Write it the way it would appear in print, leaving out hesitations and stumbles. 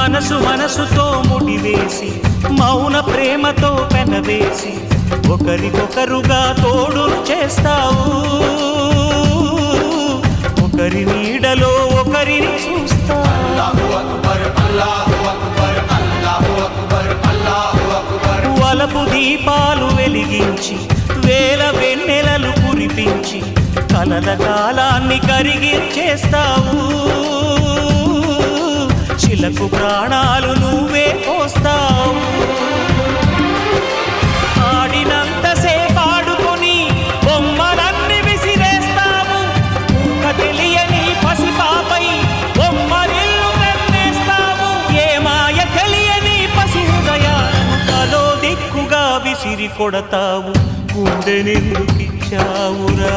మనసు మనసుతో ముడివేసి మౌన ప్రేమతో పెనవేసి ఒకరికొకరుగా తోడును చేస్తావు ఒకరి నీడలో ఒకరిని చూస్తావు వలపు దీపాలు వెలిగించి వేల వెన్నెలలు కురిపించి కలల కాలాన్ని కరిగించేస్తావు శిలకు ప్రాణాలు నువ్వే పోస్తావు ఆడినంతసేపు ఆడుకొని బొమ్మలన్నీ విసిరేస్తావు ఊహ తెలియని పసిపాపై బొమ్మరిల్లు వెన్నేస్తావు ఏ మాయ తెలియని పసి హృదయాలను తలో దిక్కుగా విసిరి కొడతావు గుండెనెందుకిచ్చావురా